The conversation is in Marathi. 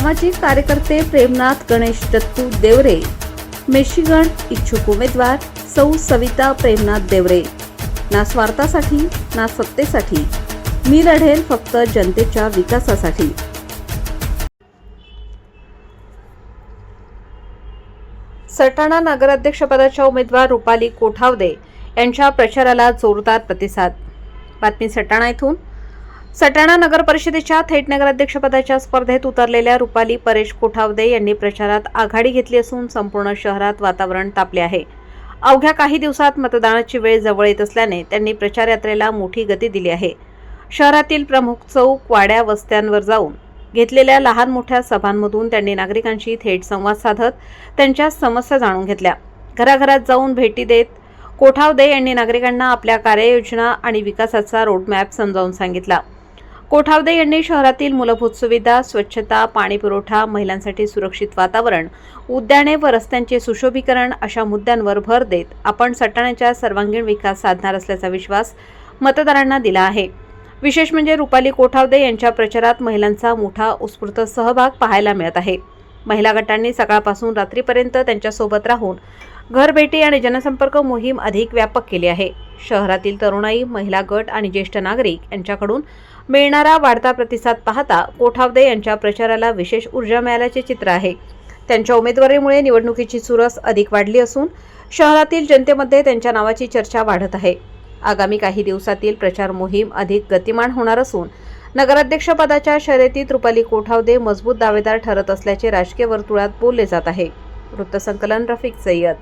सामाजिक कार्यकर्ते प्रेमनाथ गणेश दत्तू देवरे, मिशिगन इच्छुक उमेदवार सौ सविता प्रेमनाथ देवरे। ना स्वार्थासाठी ना सत्तेसाठी, मी लढेल फक्त जनतेच्या विकासासाठी। सटाणा नगराध्यक्षपदाच्या उमेदवार रुपाली कोठावदे यांच्या प्रचाराला जोरदार प्रतिसाद। बातमी सटाणा येथून। सटाणा नगर परिषदेच्या थेट नगराध्यक्षपदाच्या स्पर्धेत उतरलेल्या रुपाली परेश कोठावदे यांनी प्रचारात आघाडी घेतली असून संपूर्ण शहरात वातावरण तापले आहे। अवघ्या काही दिवसात मतदानाची वेळ जवळ येत असल्याने त्यांनी प्रचार यात्रेला मोठी गती दिली आहे। शहरातील प्रमुख चौक, वाड्या, वस्त्यांवर जाऊन घेतलेल्या लहान मोठ्या सभांमधून त्यांनी नागरिकांशी थेट संवाद साधत त्यांच्या समस्या जाणून घेतल्या। घराघरात जाऊन भेटी देत कोठावदे यांनी नागरिकांना आपल्या कार्ययोजना आणि विकासाचा रोडमॅप समजावून सांगितला। कोठावदे यांनी शहरातील मूलभूत सुविधा, स्वच्छता, पाणी पुरवठा, महिलांसाठी सुरक्षित वातावरण, उद्याने व रस्त्यांचे सुशोभीकरण अशा मुद्द्यांवर भर देत आपण सटाण्याचा सर्वांगीण विकास साधणार असल्याचा विश्वास मतदारांना दिला आहे। विशेष म्हणजे रुपाली कोठावदे यांच्या प्रचारात महिलांचा मोठा उत्स्फूर्त सहभाग पाहायला मिळत आहे। महिला गटांनी सकाळपासून रात्रीपर्यंत त्यांच्यासोबत राहून घरभेटी आणि जनसंपर्क मोहीम अधिक व्यापक केली आहे। शहरातील तरुणाई, महिला गट आणि ज्येष्ठ नागरिक यांच्याकडून मिळणारा वाढता प्रतिसाद पाहता कोठावदे यांच्या प्रचाराला विशेष ऊर्जा मिळाल्याचे चित्र आहे। त्यांच्या उमेदवारीमुळे निवडणुकीची चुरस अधिक वाढली असून शहरातील जनतेमध्ये त्यांच्या नावाची चर्चा वाढत आहे। आगामी काही दिवसातील प्रचार मोहीम अधिक गतिमान होणार असून नगराध्यक्षपदाच्या शर्यतीत रुपाली कोठावदे मजबूत दावेदार ठरत असल्याचे राजकीय वर्तुळात बोलले जात आहे। वृत्तसंकलन रफिक सय्यद।